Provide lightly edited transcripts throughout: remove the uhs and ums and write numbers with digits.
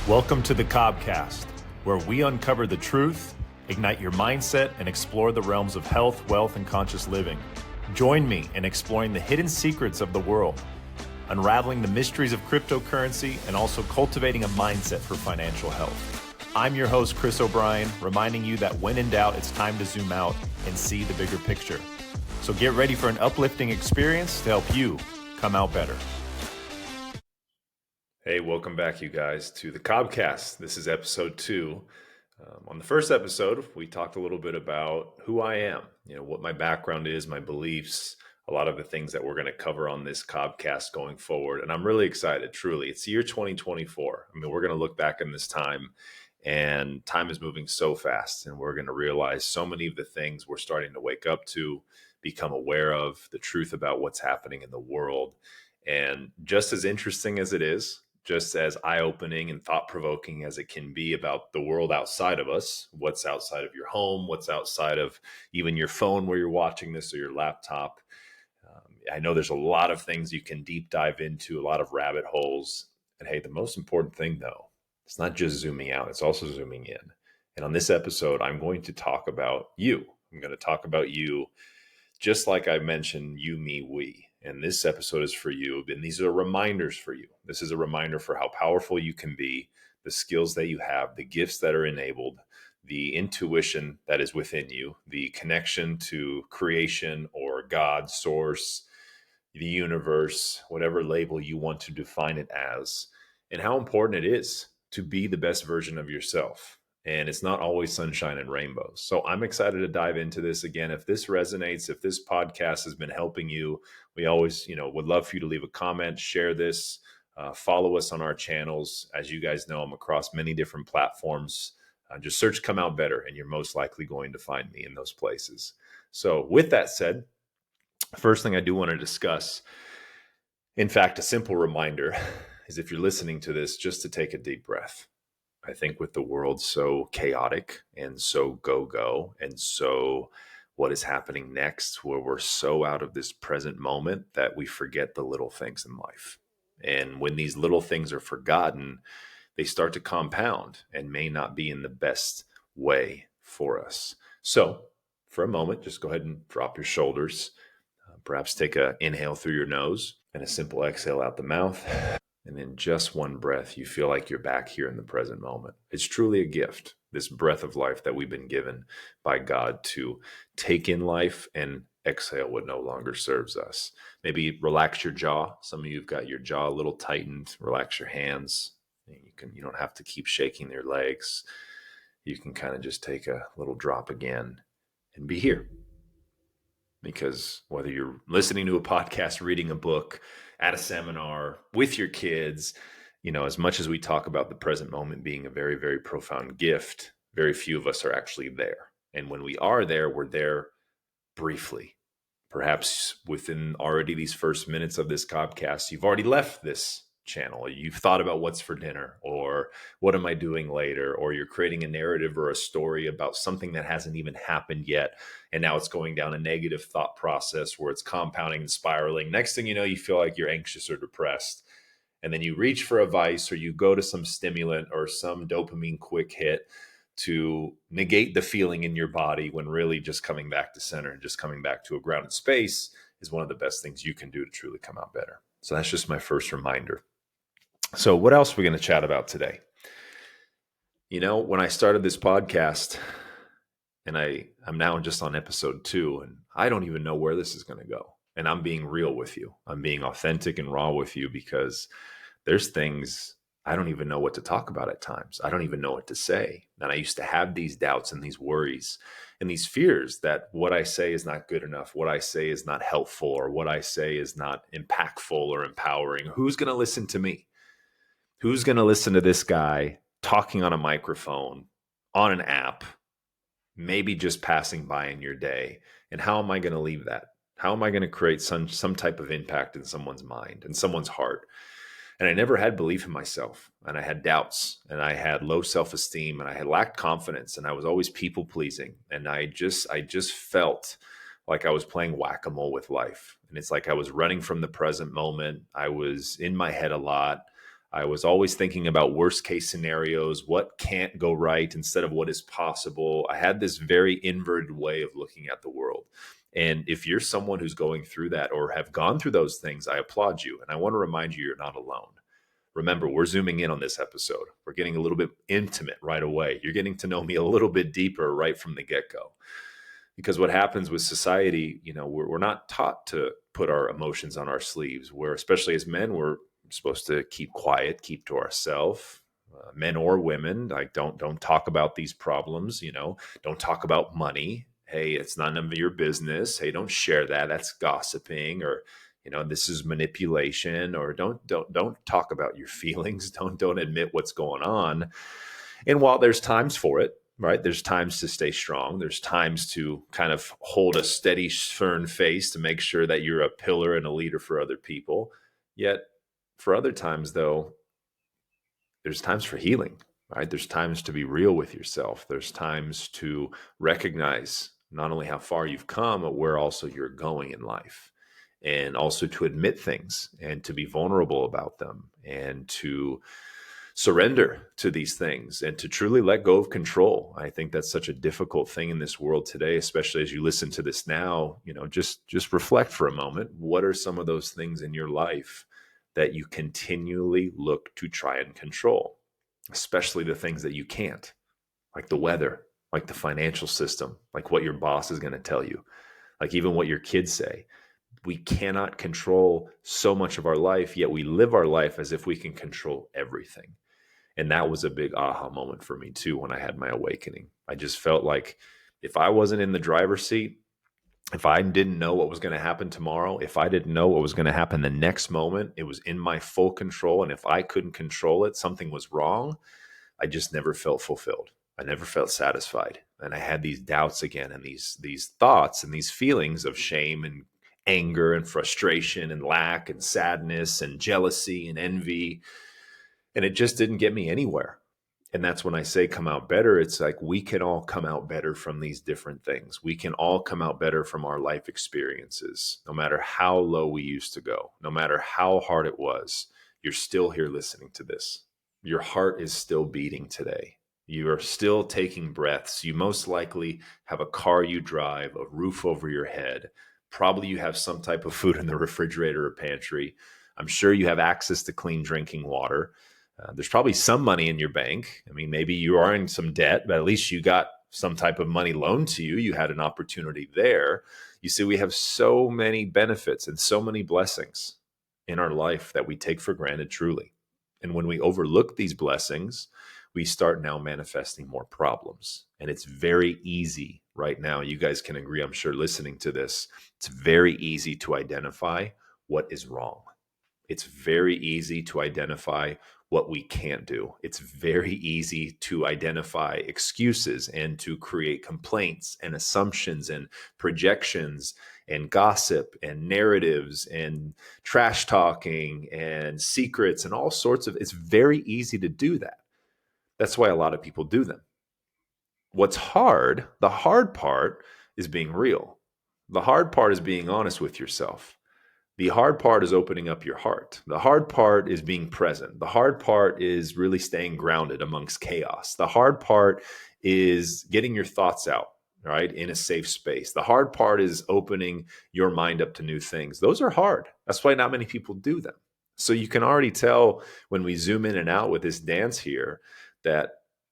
Welcome to the Cobcast, where we uncover the truth, ignite your mindset, and explore the realms of health, wealth, and conscious living. Join me in exploring the hidden secrets of the world, unraveling the mysteries of cryptocurrency, and also cultivating a mindset for financial health. I'm your host, Chris O'Brien, reminding you that when in doubt, it's time to zoom out and see the bigger picture. So get ready for an uplifting experience to help you come out better. Hey, welcome back, you guys, to the Cobcast. This is episode 2. On the first episode, we talked a little bit about who I am, what my background is, my beliefs, a lot of the things that we're going to cover on this Cobcast going forward. And I'm really excited, truly. It's the year 2024. I mean, we're going to look back in this time, and time is moving so fast, and we're going to realize so many of the things we're starting to wake up to, become aware of, the truth about what's happening in the world. And just as interesting as it is, just as eye-opening and thought-provoking as it can be about the world outside of us, what's outside of your home, what's outside of even your phone where you're watching this or your laptop. I know there's a lot of things you can deep dive into, a lot of rabbit holes. And hey, the most important thing though, it's not just zooming out, it's also zooming in. And on this episode, I'm going to talk about you. I'm going to talk about you just like I mentioned, you, me, we. And this episode is for you. And these are reminders for you. This is a reminder for how powerful you can be, the skills that you have, the gifts that are enabled, the intuition that is within you, the connection to creation or God, source, the universe, whatever label you want to define it as, and how important it is to be the best version of yourself. And it's not always sunshine and rainbows. So I'm excited to dive into this again. If this resonates, if this podcast has been helping you, we always, would love for you to leave a comment, share this, follow us on our channels. As you guys know, I'm across many different platforms. Just search Come Out Better, and you're most likely going to find me in those places. So with that said, first thing I do want to discuss, in fact, a simple reminder is if you're listening to this, just to take a deep breath. I think with the world so chaotic and so go-go and so what is happening next, where we're so out of this present moment that we forget the little things in life. And when these little things are forgotten, they start to compound and may not be in the best way for us. So for a moment, just go ahead and drop your shoulders. Perhaps take an inhale through your nose and a simple exhale out the mouth. And in just one breath, you feel like you're back here in the present moment. It's truly a gift, this breath of life that we've been given by God to take in life and exhale what no longer serves us. Maybe relax your jaw. Some of you have got your jaw a little tightened. Relax your hands. You don't have to keep shaking your legs. You can kind of just take a little drop again and be here. Because whether you're listening to a podcast, reading a book, at a seminar, with your kids, as much as we talk about the present moment being a very, very profound gift, very few of us are actually there. And when we are there, we're there briefly. Perhaps within already these first minutes of this podcast, you've already left this channel. You've thought about what's for dinner, or what am I doing later, or you're creating a narrative or a story about something that hasn't even happened yet, and now it's going down a negative thought process where it's compounding and spiraling. Next thing you know, you feel like you're anxious or depressed, and then you reach for a vice, or you go to some stimulant or some dopamine quick hit to negate the feeling in your body, when really just coming back to center and just coming back to a grounded space is one of the best things you can do to truly come out better. So that's just my first reminder. So what else are we going to chat about today? When I started this podcast, and I'm now just on episode 2, and I don't even know where this is going to go. And I'm being real with you. I'm being authentic and raw with you, because there's things I don't even know what to talk about at times. I don't even know what to say. And I used to have these doubts and these worries and these fears that what I say is not good enough, what I say is not helpful, or what I say is not impactful or empowering. Who's going to listen to me? Who's going to listen to this guy talking on a microphone, on an app, maybe just passing by in your day? And how am I going to leave that? How am I going to create some type of impact in someone's mind and someone's heart? And I never had belief in myself, and I had doubts, and I had low self-esteem, and I had lacked confidence, and I was always people pleasing. And I just felt like I was playing whack-a-mole with life. And it's like I was running from the present moment. I was in my head a lot. I was always thinking about worst case scenarios, what can't go right instead of what is possible. I had this very inverted way of looking at the world. And if you're someone who's going through that or have gone through those things, I applaud you. And I want to remind you, you're not alone. Remember, we're zooming in on this episode. We're getting a little bit intimate right away. You're getting to know me a little bit deeper right from the get-go. Because what happens with society, we're not taught to put our emotions on our sleeves. Where, especially as men, we're supposed to keep quiet, keep to ourselves. Men or women, like don't talk about these problems. Don't talk about money. Hey, it's none of your business. Hey, don't share that. That's gossiping, or this is manipulation. Or don't talk about your feelings. Don't admit what's going on. And while there's times for it, right? There's times to stay strong. There's times to kind of hold a steady, firm face to make sure that you're a pillar and a leader for other people. Yet for other times, though, there's times for healing, right? There's times to be real with yourself. There's times to recognize not only how far you've come, but where also you're going in life. And also to admit things and to be vulnerable about them and to surrender to these things and to truly let go of control. I think that's such a difficult thing in this world today, especially as you listen to this now. Just reflect for a moment. What are some of those things in your life that you continually look to try and control, especially the things that you can't, like the weather, like the financial system, like what your boss is going to tell you, like even what your kids say. We cannot control so much of our life, yet we live our life as if we can control everything. And that was a big aha moment for me too when I had my awakening. I just felt like if I wasn't in the driver's seat, if I didn't know what was going to happen tomorrow, if I didn't know what was going to happen the next moment, it was in my full control. And if I couldn't control it, something was wrong. I just never felt fulfilled. I never felt satisfied. And I had these doubts again and these thoughts and these feelings of shame and anger and frustration and lack and sadness and jealousy and envy. And it just didn't get me anywhere. And that's when I say come out better. It's like we can all come out better from these different things. We can all come out better from our life experiences, no matter how low we used to go, no matter how hard it was. You're still here listening to this. Your heart is still beating today. You are still taking breaths. You most likely have a car you drive, a roof over your head. Probably you have some type of food in the refrigerator or pantry. I'm sure you have access to clean drinking water. There's probably some money in your bank. I mean, maybe you are in some debt, but at least you got some type of money loaned to you. You had an opportunity there. You see, we have so many benefits and so many blessings in our life that we take for granted truly. And when we overlook these blessings, we start now manifesting more problems. And it's very easy right now. You guys can agree, I'm sure, listening to this. It's very easy to identify what is wrong. It's very easy to identify what we can't do. It's very easy to identify excuses and to create complaints and assumptions and projections and gossip and narratives and trash talking and secrets and all sorts of, it's very easy to do that. That's why a lot of people do them. What's hard, the hard part is being real. The hard part is being honest with yourself. The hard part is opening up your heart. The hard part is being present. The hard part is really staying grounded amongst chaos. The hard part is getting your thoughts out, right, in a safe space. The hard part is opening your mind up to new things. Those are hard. That's why not many people do them. So you can already tell when we zoom in and out with this dance here that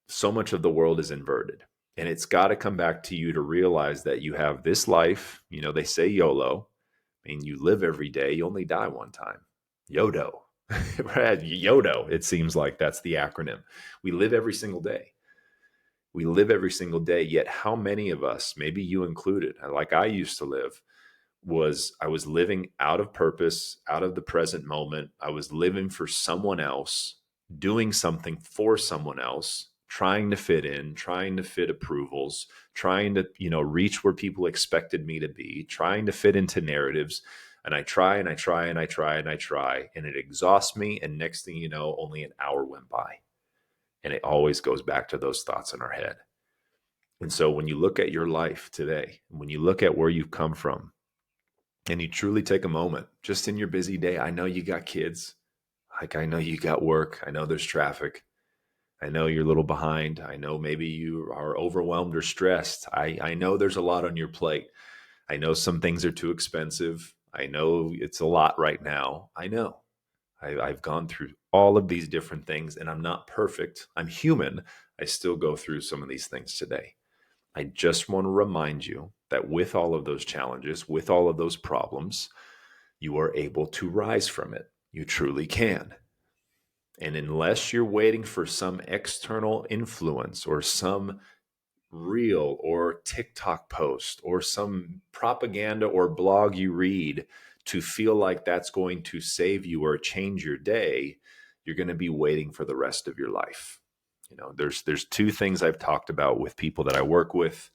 so much of the world is inverted. And it's got to come back to you to realize that you have this life. They say YOLO. I mean, you live every day, you only die one time. YODO. YODO, it seems like that's the acronym. We live every single day. We live every single day, yet how many of us, maybe you included, like I used to live, I was living out of purpose, out of the present moment. I was living for someone else, doing something for someone else, trying to fit in, trying to fit approvals, trying to, reach where people expected me to be, trying to fit into narratives. And I try and I try and I try and I try, and it exhausts me. And next thing you know, only an hour went by. And it always goes back to those thoughts in our head. And so when you look at your life today, when you look at where you've come from, and you truly take a moment just in your busy day, I know you got kids. Like, I know you got work. I know there's traffic. I know you're a little behind. I know maybe you are overwhelmed or stressed. I know there's a lot on your plate. I know some things are too expensive. I know it's a lot right now. I know. I've gone through all of these different things and I'm not perfect. I'm human. I still go through some of these things today. I just want to remind you that with all of those challenges, with all of those problems, you are able to rise from it. You truly can. And unless you're waiting for some external influence or some reel or TikTok post or some propaganda or blog you read to feel like that's going to save you or change your day, you're going to be waiting for the rest of your life. There's two things I've talked about with people that I work with,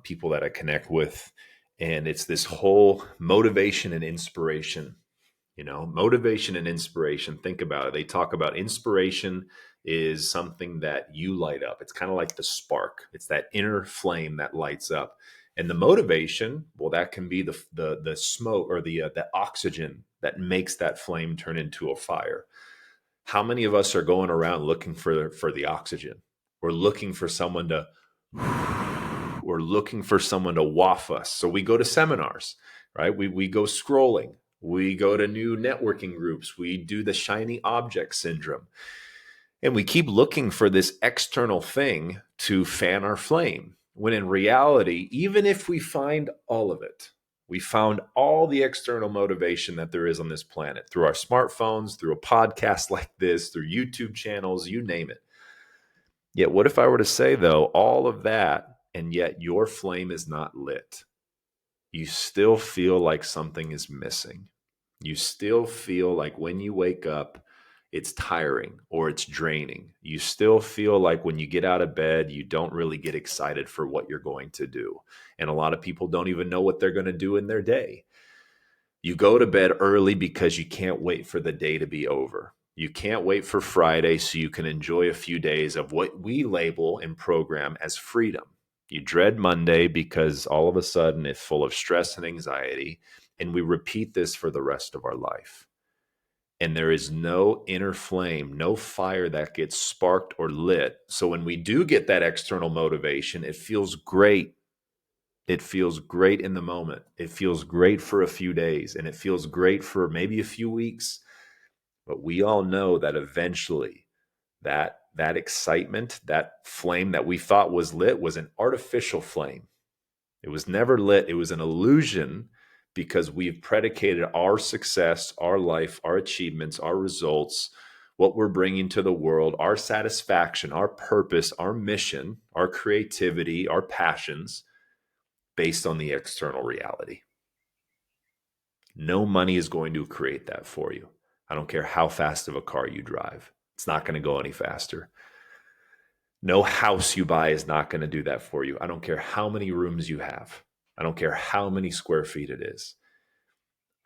people that I connect with, and it's this whole motivation and inspiration. Motivation and inspiration. Think about it. They talk about inspiration is something that you light up. It's kind of like the spark. It's that inner flame that lights up. And the motivation, well, that can be the smoke or the oxygen that makes that flame turn into a fire. How many of us are going around looking for the oxygen? We're looking for someone to we're looking for someone to waft us. So we go to seminars, right? We go scrolling. We go to new networking groups. We do the shiny object syndrome. And we keep looking for this external thing to fan our flame. When in reality, even if we find all of it, we found all the external motivation that there is on this planet through our smartphones, through a podcast like this, through YouTube channels, you name it. Yet, what if I were to say, though, all of that, and yet your flame is not lit? You still feel like something is missing. You still feel like when you wake up, it's tiring or it's draining. You still feel like when you get out of bed, you don't really get excited for what you're going to do. And a lot of people don't even know what they're going to do in their day. You go to bed early because you can't wait for the day to be over. You can't wait for Friday so you can enjoy a few days of what we label and program as freedom. You dread Monday because all of a sudden it's full of stress and anxiety, and we repeat this for the rest of our life. And there is no inner flame, no fire that gets sparked or lit. So when we do get that external motivation, it feels great. It feels great in the moment. It feels great for a few days, and it feels great for maybe a few weeks. But we all know that eventually that excitement, that flame that we thought was lit was an artificial flame. It was never lit. It was an illusion because we've predicated our success, our life, our achievements, our results, what we're bringing to the world, our satisfaction, our purpose, our mission, our creativity, our passions based on the external reality. No money is going to create that for you. I don't care how fast of a car you drive. It's not going to go any faster. No house you buy is not going to do that for you. I don't care how many rooms you have. I don't care how many square feet it is.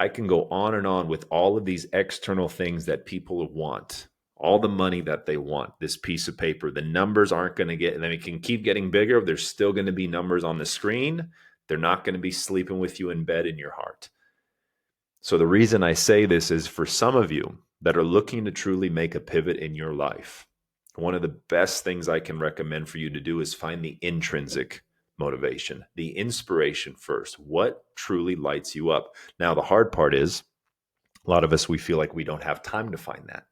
I can go on and on with all of these external things that people want, all the money that they want, this piece of paper. The numbers aren't going to get, and they can keep getting bigger. There's still going to be numbers on the screen. They're not going to be sleeping with you in bed in your heart. So the reason I say this is for some of you that are looking to truly make a pivot in your life, one of the best things I can recommend for you to do is find the intrinsic motivation, the inspiration first. What truly lights you up? Now, the hard part is a lot of us, we feel like we don't have time to find that.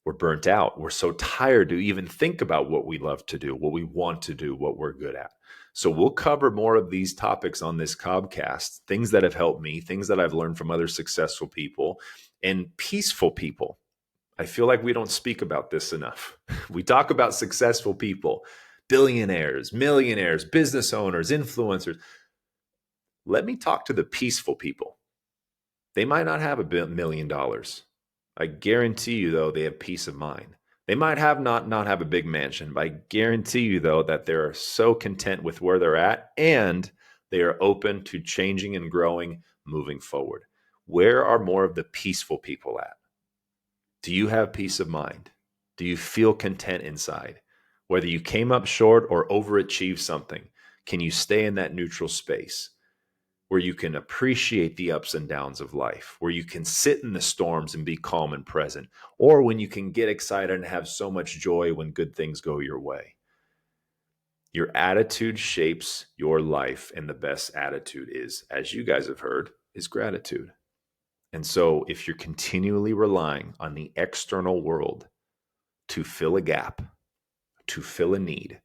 We're burnt out. We're so tired to even think about what we love to do, what we want to do, what we're good at. So we'll cover more of these topics on this Cobcast, things that have helped me, things that I've learned from other successful people and peaceful people. I feel like we don't speak about this enough. We talk about successful people, billionaires, millionaires, business owners, influencers. Let me talk to the peaceful people. They might not have $1 million. I guarantee you, though, they have peace of mind. They might have not have a big mansion, but I guarantee you, though, that they're so content with where they're at and they are open to changing and growing, moving forward. Where are more of the peaceful people at? Do you have peace of mind? Do you feel content inside? Whether you came up short or overachieved something, can you stay in that neutral space where you can appreciate the ups and downs of life, where you can sit in the storms and be calm and present, or when you can get excited and have so much joy when good things go your way. Your attitude shapes your life, and the best attitude is, as you guys have heard, is gratitude. And so if you're continually relying on the external world to fill a gap, to fill a need,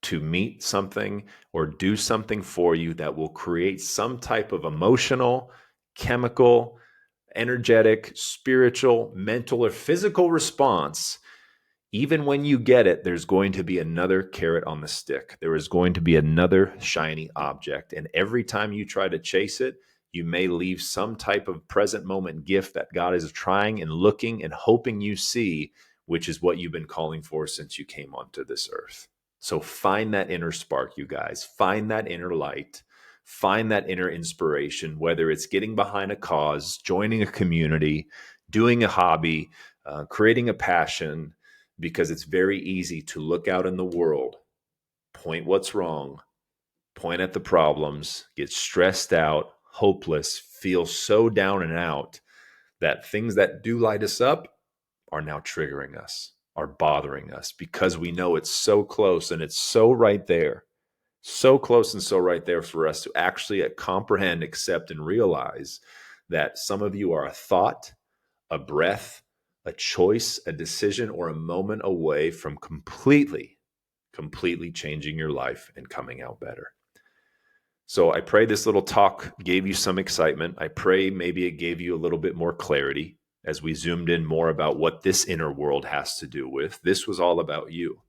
to meet something or do something for you that will create some type of emotional, chemical, energetic, spiritual, mental, or physical response, even when you get it, there's going to be another carrot on the stick. There is going to be another shiny object. And every time you try to chase it, you may leave some type of present moment gift that God is trying and looking and hoping you see, which is what you've been calling for since you came onto this earth. So find that inner spark, you guys. Find that inner light. Find that inner inspiration, whether it's getting behind a cause, joining a community, doing a hobby, creating a passion, because it's very easy to look out in the world, point what's wrong, point at the problems, get stressed out, hopeless, feel so down and out that things that do light us up are now triggering us, are bothering us, because we know it's so close and it's so right there, so close and so right there for us to actually comprehend, accept, and realize that some of you are a thought, a breath, a choice, a decision, or a moment away from completely changing your life and coming out better. So I pray this little talk gave you some excitement. I pray maybe it gave you a little bit more clarity as we zoomed in more about what this inner world has to do with. This was all about you.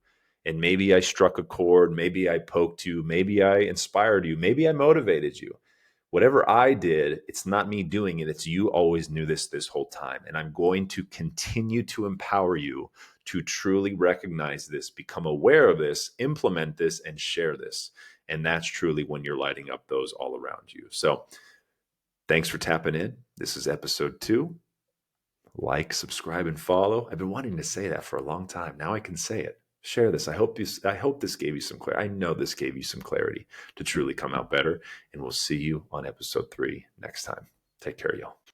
And maybe I struck a chord, maybe I poked you, maybe I inspired you, maybe I motivated you. Whatever I did, it's not me doing it. It's you always knew this whole time. And I'm going to continue to empower you to truly recognize this, become aware of this, implement this, and share this. And that's truly when you're lighting up those all around you. So thanks for tapping in. This is episode 2. Like, subscribe, and follow. I've been wanting to say that for a long time. Now I can say it. Share this. I hope this gave you some clarity. I know this gave you some clarity to truly come out better. And we'll see you on episode 3 next time. Take care, y'all.